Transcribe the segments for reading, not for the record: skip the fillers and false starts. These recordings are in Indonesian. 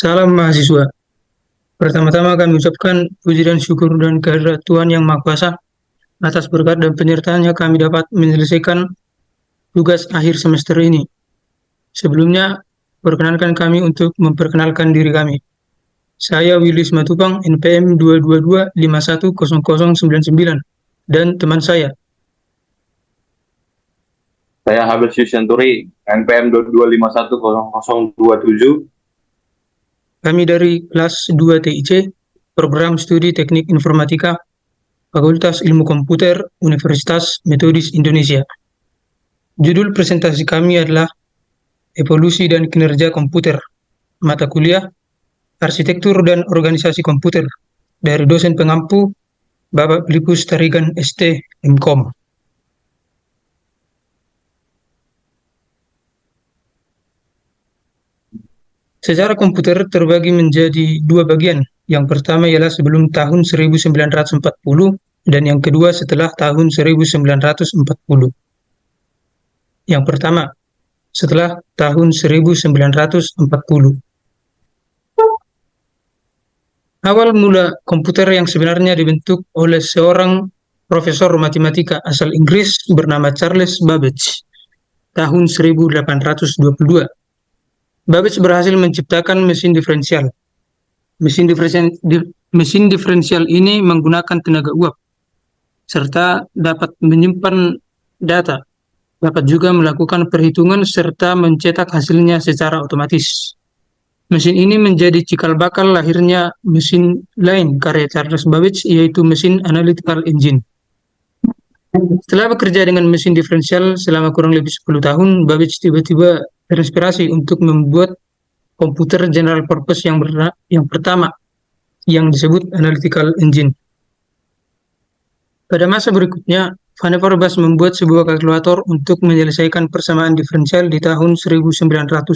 Salam mahasiswa. Pertama-tama kami ucapkan puji dan syukur dan kehadirat Tuhan Yang Maha Kuasa atas berkat dan penyertaannya kami dapat menyelesaikan tugas akhir semester ini. Sebelumnya, perkenankan kami untuk memperkenalkan diri kami. Saya Willis Matupang, NPM 222510099, dan teman saya. Saya Habib Syanturi, NPM 22510027. Kami dari kelas 2 TIC, Program Studi Teknik Informatika, Fakultas Ilmu Komputer, Universitas Metodis Indonesia. Judul presentasi kami adalah Evolusi dan Kinerja Komputer, mata kuliah Arsitektur dan Organisasi Komputer, dari dosen pengampu Bapak Filipus Tarigan ST, MKOM. Sejarah komputer terbagi menjadi dua bagian. Yang pertama ialah sebelum tahun 1940 dan yang kedua setelah tahun 1940. Yang pertama, setelah tahun 1940. Awal mula komputer yang sebenarnya dibentuk oleh seorang profesor matematika asal Inggris bernama Charles Babbage tahun 1822. Babbage berhasil menciptakan mesin diferensial. Mesin diferensial ini menggunakan tenaga uap serta dapat menyimpan data, dapat juga melakukan perhitungan serta mencetak hasilnya secara otomatis. Mesin ini menjadi cikal bakal lahirnya mesin lain karya Charles Babbage, yaitu mesin analytical engine. Setelah bekerja dengan mesin diferensial selama kurang lebih 10 tahun, Babbage tiba-tiba terinspirasi untuk membuat komputer general purpose yang pertama, yang disebut analytical engine. Pada masa berikutnya, Vannevar Bush membuat sebuah kalkulator untuk menyelesaikan persamaan diferensial di tahun 1931.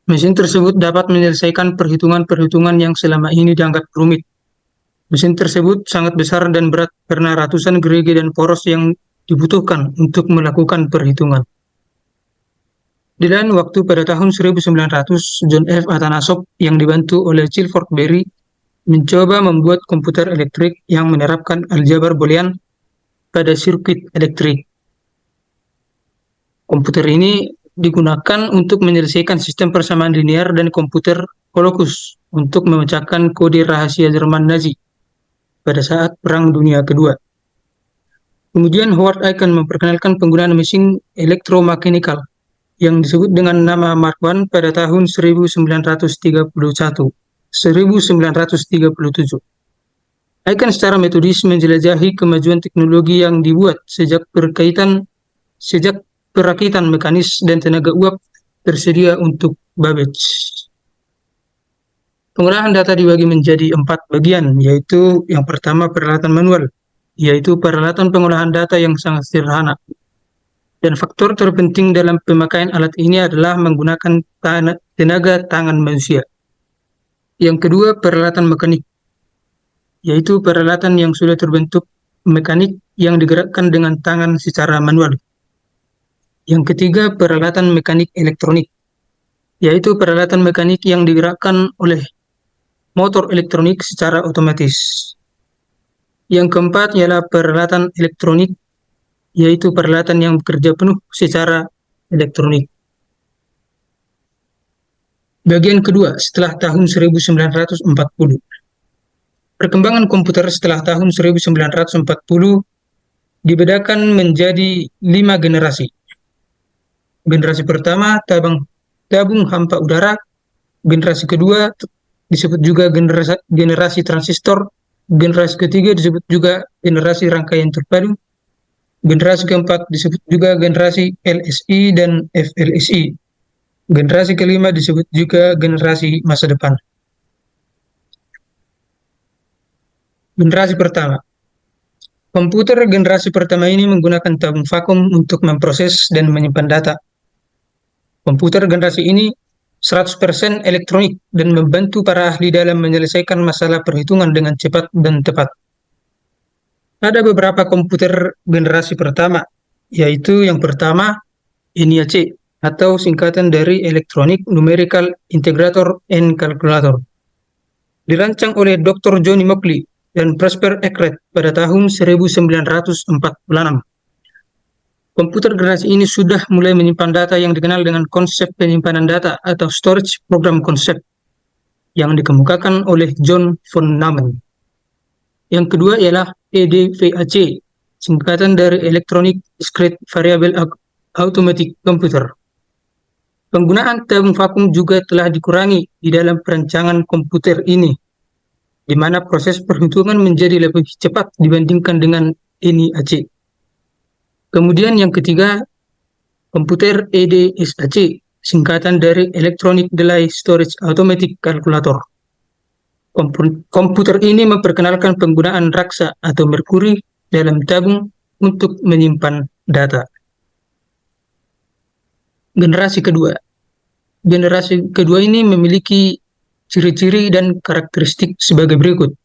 Mesin tersebut dapat menyelesaikan perhitungan-perhitungan yang selama ini dianggap rumit. Mesin tersebut sangat besar dan berat karena ratusan gerigi dan poros yang dibutuhkan untuk melakukan perhitungan. Di lain waktu pada tahun 1900, John F. Atanasoff yang dibantu oleh Clifford Berry mencoba membuat komputer elektrik yang menerapkan aljabar Boolean pada sirkuit elektrik. Komputer ini digunakan untuk menyelesaikan sistem persamaan linear dan komputer Holocaust untuk memecahkan kode rahasia Jerman Nazi pada saat Perang Dunia Kedua. Kemudian Howard Aiken memperkenalkan penggunaan mesin elektromekanikal yang disebut dengan nama Mark I pada tahun 1937. Aiken secara metodis menjelajahi kemajuan teknologi yang dibuat sejak perakitan mekanis dan tenaga uap tersedia untuk Babbage. Pengolahan data dibagi menjadi 4 bagian, yaitu yang pertama peralatan manual, yaitu peralatan pengolahan data yang sangat sederhana. Dan faktor terpenting dalam pemakaian alat ini adalah menggunakan tenaga tangan manusia. Yang kedua, peralatan mekanik, yaitu peralatan yang sudah terbentuk mekanik yang digerakkan dengan tangan secara manual. Yang ketiga, peralatan mekanik elektronik, yaitu peralatan mekanik yang digerakkan oleh motor elektronik secara otomatis. Yang keempat ialah peralatan elektronik, yaitu peralatan yang bekerja penuh secara elektronik. Bagian kedua, setelah tahun 1940. Perkembangan komputer setelah tahun 1940 dibedakan menjadi 5 generasi. Generasi pertama, tabung hampa udara. Generasi kedua disebut juga generasi transistor. Generasi ketiga disebut juga generasi rangkaian terpadu. Generasi keempat disebut juga generasi LSI dan FLSI. Generasi kelima disebut juga generasi masa depan. Generasi pertama. Komputer generasi pertama ini menggunakan tabung vakum untuk memproses dan menyimpan data. Komputer generasi ini 100% elektronik dan membantu para ahli dalam menyelesaikan masalah perhitungan dengan cepat dan tepat. Ada beberapa komputer generasi pertama, yaitu yang pertama ENIAC atau singkatan dari Electronic Numerical Integrator and Calculator. Dirancang oleh Dr. Johnny Mockley dan Prosper Eckert pada tahun 1946. Komputer generasi ini sudah mulai menyimpan data yang dikenal dengan konsep penyimpanan data atau Storage Program Concept yang dikemukakan oleh John von Neumann. Yang kedua ialah EDVAC, singkatan dari Electronic Discrete Variable Automatic Computer. Penggunaan tabung vakum juga telah dikurangi di dalam perancangan komputer ini, di mana proses perhitungan menjadi lebih cepat dibandingkan dengan ENIAC. Kemudian yang ketiga, komputer EDSAC, singkatan dari Electronic Delay Storage Automatic Calculator. Komputer ini memperkenalkan penggunaan raksa atau merkuri dalam tabung untuk menyimpan data. Generasi kedua. Generasi kedua ini memiliki ciri-ciri dan karakteristik sebagai berikut,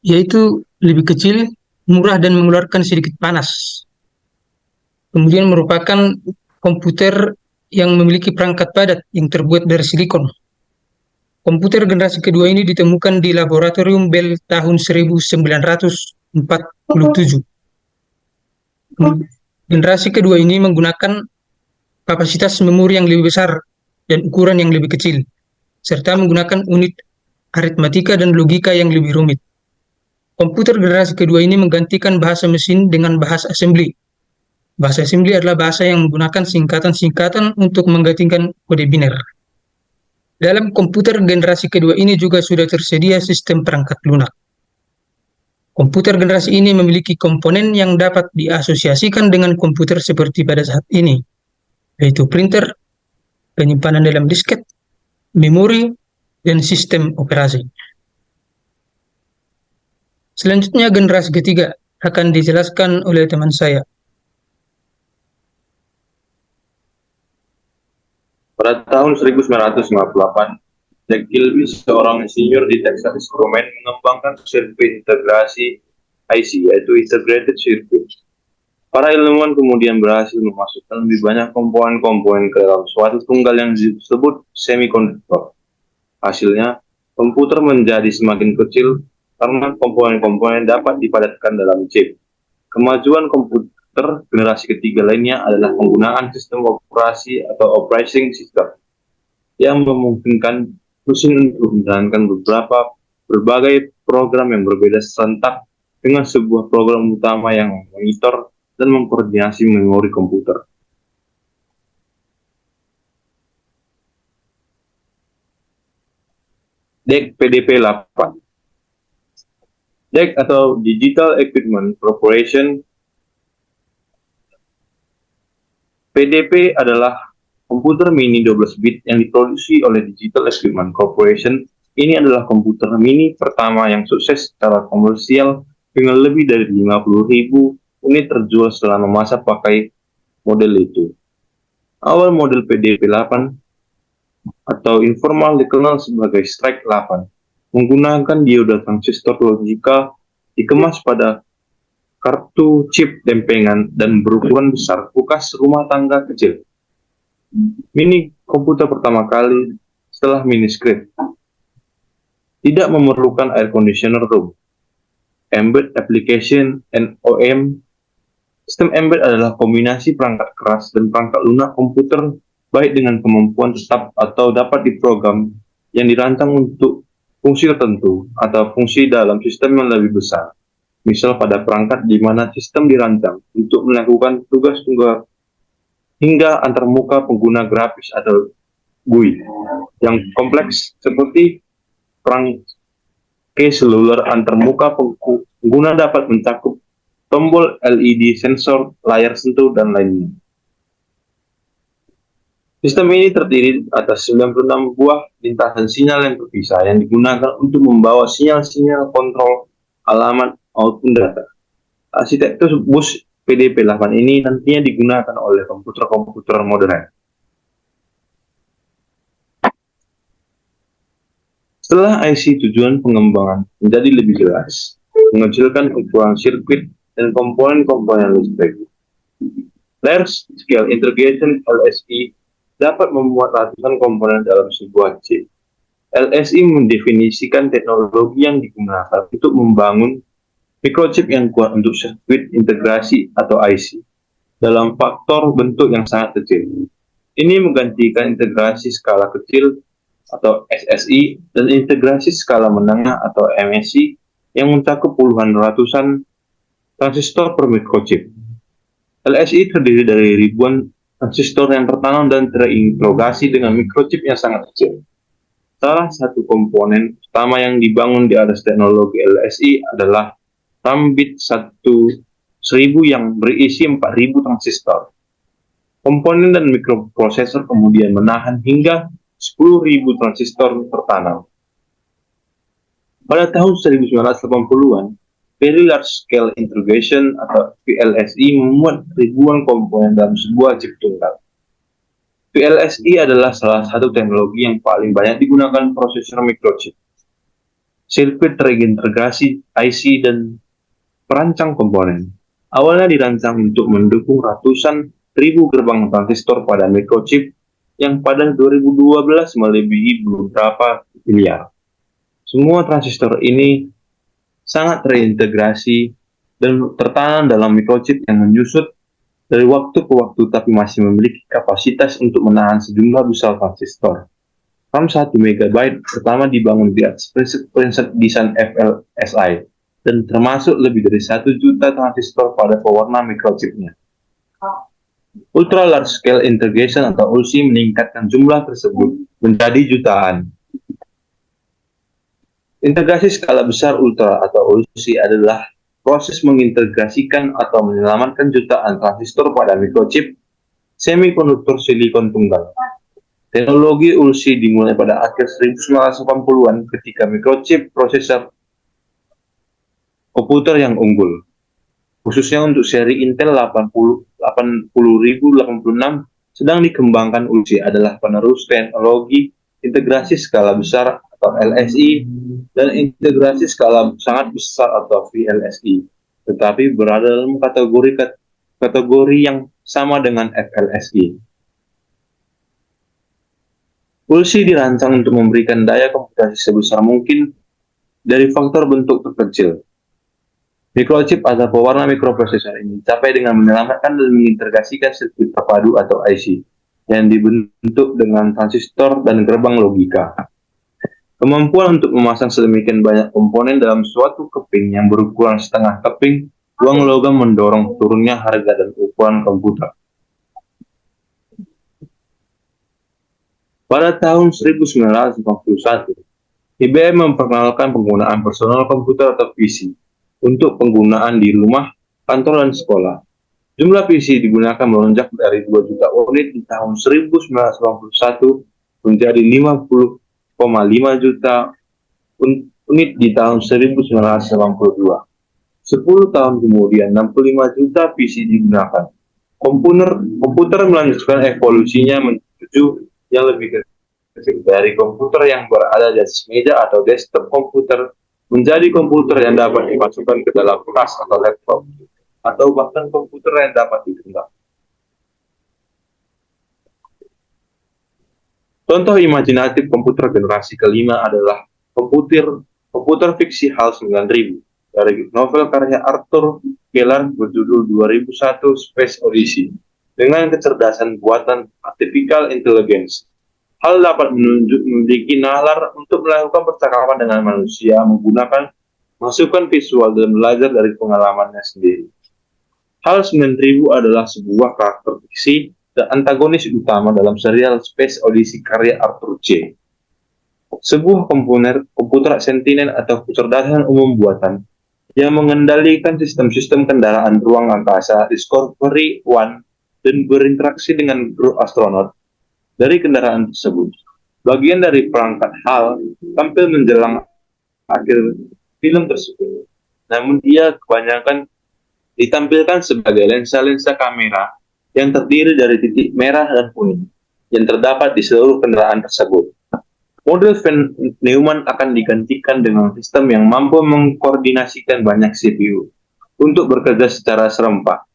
yaitu lebih kecil, murah, dan mengeluarkan sedikit panas. Kemudian merupakan komputer yang memiliki perangkat padat yang terbuat dari silikon. Komputer generasi kedua ini ditemukan di laboratorium Bell tahun 1947. Generasi kedua ini menggunakan kapasitas memori yang lebih besar dan ukuran yang lebih kecil, serta menggunakan unit aritmatika dan logika yang lebih rumit. Komputer generasi kedua ini menggantikan bahasa mesin dengan bahasa assembly. Bahasa assembly adalah bahasa yang menggunakan singkatan-singkatan untuk menggantikan kode biner. Dalam komputer generasi kedua ini juga sudah tersedia sistem perangkat lunak. Komputer generasi ini memiliki komponen yang dapat diasosiasikan dengan komputer seperti pada saat ini, yaitu printer, penyimpanan dalam disket, memori, dan sistem operasi. Selanjutnya generasi ketiga akan dijelaskan oleh teman saya. Pada tahun 1958, Jack Gilby, seorang insinyur di Texas Instruments, mengembangkan sirkuit integrasi IC, yaitu Integrated Circuit. Para ilmuwan kemudian berhasil memasukkan lebih banyak komponen-komponen ke dalam suatu tunggal yang disebut semikonduktor. Hasilnya, komputer menjadi semakin kecil karena komponen-komponen dapat dipadatkan dalam chip. Kemajuan komputer generasi ketiga lainnya adalah penggunaan sistem operasi atau operating system yang memungkinkan mesin untuk menjalankan berbagai program yang berbeda serentak dengan sebuah program utama yang memonitor dan mengkoordinasi memori komputer. DEC PDP-8. DEC atau Digital Equipment Corporation PDP adalah komputer mini 12 bit yang diproduksi oleh Digital Equipment Corporation. Ini adalah komputer mini pertama yang sukses secara komersial dengan lebih dari 50.000 unit terjual selama masa pakai model itu. Awal model PDP-8 atau informal dikenal sebagai Strike 8 menggunakan dioda transistor logika dikemas pada kartu chip lempengan dan berukuran besar kulkas rumah tangga kecil. Mini komputer pertama kali setelah mini script. Tidak memerlukan air conditioner room. Embed application NOM. Sistem embed adalah kombinasi perangkat keras dan perangkat lunak komputer baik dengan kemampuan tetap atau dapat diprogram yang dirancang untuk fungsi tertentu atau fungsi dalam sistem yang lebih besar. Misal pada perangkat di mana sistem dirancang untuk melakukan tugas-tugas hingga antarmuka pengguna grafis atau GUI yang kompleks seperti perangkat seluler antarmuka pengguna dapat mencakup tombol LED, sensor, layar sentuh, dan lainnya. Sistem ini terdiri atas 96 buah lintasan sinyal yang terpisah yang digunakan untuk membawa sinyal-sinyal kontrol alamat maupun data. Arsitektur bus PDP-8 ini nantinya digunakan oleh komputer-komputer modern. Setelah IC, tujuan pengembangan menjadi lebih jelas, mengecilkan ukuran sirkuit dan komponen-komponen listrik. Large Scale Integration LSI dapat memuat ratusan komponen dalam sebuah chip. LSI mendefinisikan teknologi yang digunakan untuk membangun microchip yang kuat untuk sirkuit integrasi atau IC dalam faktor bentuk yang sangat kecil. Ini menggantikan integrasi skala kecil atau SSI dan integrasi skala menengah atau MSI yang mencakup puluhan ratusan transistor per microchip. LSI terdiri dari ribuan transistor yang tertanam dan terintegrasi dengan microchip yang sangat kecil. Salah satu komponen utama yang dibangun di atas teknologi LSI adalah RAM bit 1000 yang berisi 4000 transistor. Komponen dan mikroprosesor kemudian menahan hingga 10.000 transistor tertanam. Pada tahun 1980-an, Very Large Scale Integration atau VLSI memuat ribuan komponen dalam sebuah chip tunggal. VLSI adalah salah satu teknologi yang paling banyak digunakan prosesor microchip. Sirkuit terintegrasi IC dan perancang komponen. Awalnya dirancang untuk mendukung ratusan ribu gerbang transistor pada microchip yang pada 2012 melebihi beberapa miliar. Semua transistor ini sangat terintegrasi dan tertanam dalam microchip yang menyusut dari waktu ke waktu tapi masih memiliki kapasitas untuk menahan sejumlah besar transistor. RAM 1 MB pertama dibangun di atas prinsip desain VLSI dan termasuk lebih dari 1 juta transistor pada pewarna microchipnya. Ultra Large Scale Integration atau ULSI meningkatkan jumlah tersebut menjadi jutaan. Integrasi skala besar ultra atau ULSI adalah proses mengintegrasikan atau menyelamatkan jutaan transistor pada microchip semikonduktor silikon tunggal. Teknologi ULSI dimulai pada akhir 1980-an ketika microchip prosesor komputer yang unggul, khususnya untuk seri Intel 80086 sedang dikembangkan. ULSI adalah penerus teknologi integrasi skala besar atau LSI dan integrasi skala sangat besar atau VLSI, tetapi berada dalam kategori yang sama dengan VLSI. ULSI dirancang untuk memberikan daya komputasi sebesar mungkin dari faktor bentuk terkecil. Microchip atau pewarna mikroprosesor ini dicapai dengan menyelamatkan dan mengintegrasikan sirkuit terpadu atau IC yang dibentuk dengan transistor dan gerbang logika. Kemampuan untuk memasang sedemikian banyak komponen dalam suatu keping yang berukuran setengah keping uang logam mendorong turunnya harga dan ukuran komputer. Pada tahun 1991, IBM memperkenalkan penggunaan personal komputer atau PC untuk penggunaan di rumah, kantor, dan sekolah. Jumlah PC digunakan melonjak dari 2 juta unit di tahun 1991 menjadi 50,5 juta unit di tahun 1992. 10 tahun kemudian, 65 juta PC digunakan. Komputer melanjutkan evolusinya menuju yang lebih kecil, dari komputer yang berada di atas meja atau desktop komputer menjadi komputer yang dapat dimasukkan ke dalam tas atau laptop, atau bahkan komputer yang dapat digenggam. Contoh imajinatif komputer generasi kelima adalah komputer fiksi HAL 9000 dari novel karya Arthur Keller berjudul 2001 Space Odyssey. Dengan kecerdasan buatan artificial intelligence, HAL dapat memiliki nalar untuk melakukan percakapan dengan manusia menggunakan masukan visual dan belajar dari pengalamannya sendiri. HAL 9000 adalah sebuah karakter fiksi dan antagonis utama dalam serial Space Odyssey karya Arthur C. Sebuah komputer sentinen atau kecerdasan umum buatan yang mengendalikan sistem-sistem kendaraan ruang angkasa Discovery One dan berinteraksi dengan kru astronot dari kendaraan tersebut. Bagian dari perangkat HAL tampil menjelang akhir film tersebut, namun dia kebanyakan ditampilkan sebagai lensa-lensa kamera yang terdiri dari titik merah dan kuning yang terdapat di seluruh kendaraan tersebut. Model Von Neumann akan digantikan dengan sistem yang mampu mengkoordinasikan banyak CPU untuk bekerja secara serempak.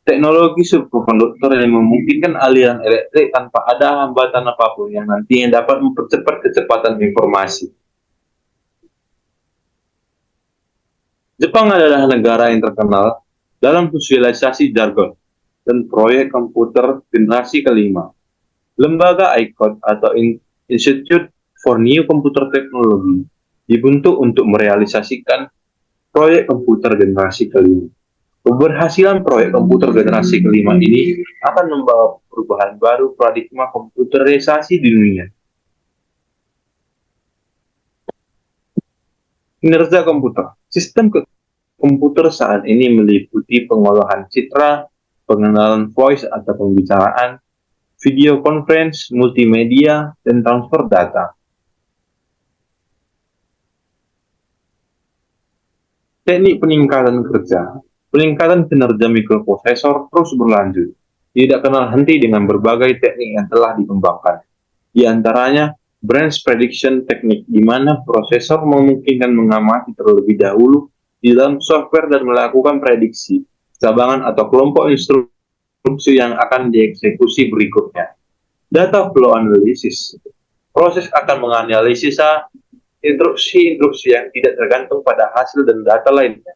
Teknologi superkonduktor yang memungkinkan aliran elektrik tanpa ada hambatan apapun yang nantinya dapat mempercepat kecepatan informasi. Jepang adalah negara yang terkenal dalam sosialisasi jargon dan proyek komputer generasi kelima. Lembaga ICOT atau Institute for New Computer Technology dibentuk untuk merealisasikan proyek komputer generasi kelima. Keberhasilan proyek komputer generasi kelima ini akan membawa perubahan baru paradigma komputerisasi di dunia. Kinerja komputer. Sistem komputer saat ini meliputi pengolahan citra, pengenalan voice atau pembicaraan, video conference, multimedia, dan transfer data. Teknik peningkatan kerja. Peningkatan kinerja mikroprosesor terus berlanjut. Tidak kenal henti dengan berbagai teknik yang telah dikembangkan. Di antaranya, branch prediction teknik, di mana prosesor memungkinkan mengamati terlebih dahulu di dalam software dan melakukan prediksi, cabangan atau kelompok instruksi yang akan dieksekusi berikutnya. Data flow analysis. Proses akan menganalisis instruksi-instruksi yang tidak tergantung pada hasil dan data lainnya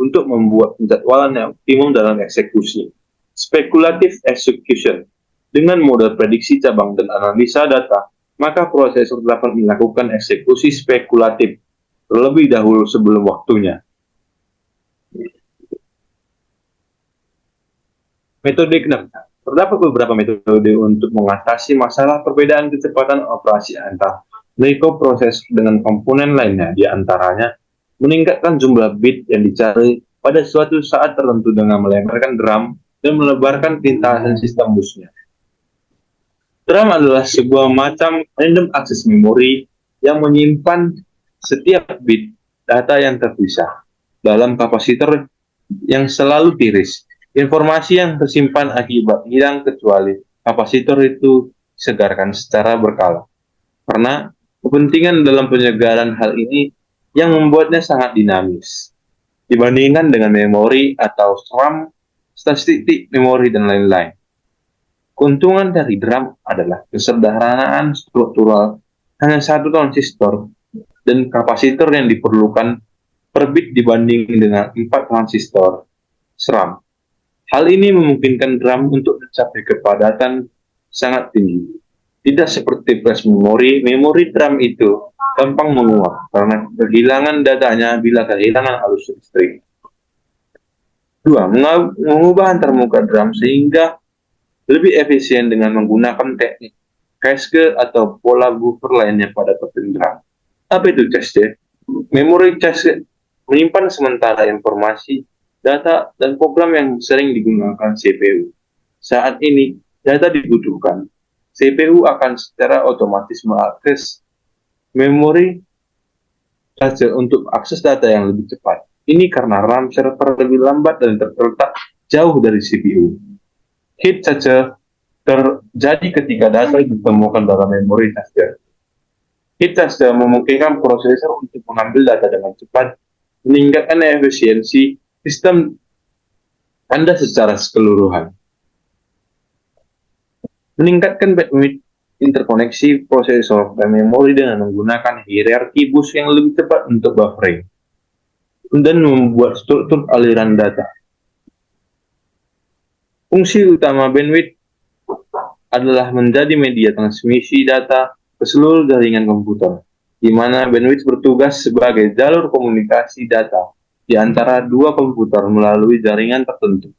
untuk membuat penjadwalan yang optimum dalam eksekusi. Speculative execution. Dengan model prediksi cabang dan analisa data, maka prosesor dapat melakukan eksekusi spekulatif terlebih dahulu sebelum waktunya. Metode kerja. Terdapat beberapa metode untuk mengatasi masalah perbedaan kecepatan operasi antar mikroprosesor dengan komponen lainnya, di antaranya meningkatkan jumlah bit yang dicari pada suatu saat tertentu dengan melebarkan drum dan melebarkan lintasan sistem busnya. Drum adalah sebuah macam random access memory yang menyimpan setiap bit data yang terpisah dalam kapasitor yang selalu tiris. Informasi yang tersimpan akibat hilang kecuali kapasitor itu disegarkan secara berkala. Karena kepentingan dalam penyegaran hal ini yang membuatnya sangat dinamis dibandingkan dengan memori atau RAM, statistik memori, dan lain-lain. Keuntungan dari DRAM adalah kesederhanaan struktural, hanya satu transistor dan kapasitor yang diperlukan per bit dibanding dengan 4 transistor SRAM. Hal ini memungkinkan DRAM untuk mencapai kepadatan sangat tinggi. Tidak seperti flash memori DRAM itu gampang menguap karena kehilangan datanya bila kehilangan arus listrik. 2. Mengubah antarmuka DRAM sehingga lebih efisien dengan menggunakan teknik cache atau pola buffer lainnya pada bagian DRAM. Apa itu cache? Memori cache menyimpan sementara informasi, data, dan program yang sering digunakan CPU. Saat ini, data dibutuhkan. CPU akan secara otomatis mengakses memori cache untuk akses data yang lebih cepat. Ini karena RAM server lebih lambat dan terletak jauh dari CPU. Heat cache terjadi ketika data ditemukan dalam memori cache. Heat cache memungkinkan prosesor untuk mengambil data dengan cepat, meningkatkan efisiensi sistem Anda secara keseluruhan. Meningkatkan bandwidth interkoneksi prosesor dan memori dengan menggunakan hierarki bus yang lebih cepat untuk buffering dan membuat struktur aliran data. Fungsi utama bandwidth adalah menjadi media transmisi data ke seluruh jaringan komputer, di mana bandwidth bertugas sebagai jalur komunikasi data di antara dua komputer melalui jaringan tertentu.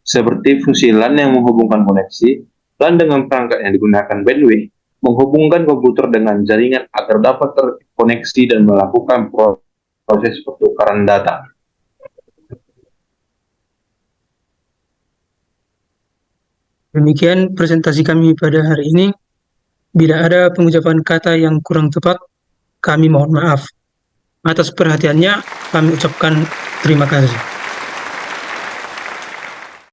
Seperti fungsi LAN yang menghubungkan koneksi, LAN dengan perangkat yang digunakan bandwidth menghubungkan komputer dengan jaringan agar dapat terkoneksi dan melakukan proses pertukaran data. Demikian presentasi kami pada hari ini. Bila ada pengucapan kata yang kurang tepat, kami mohon maaf. Atas perhatiannya, kami ucapkan terima kasih.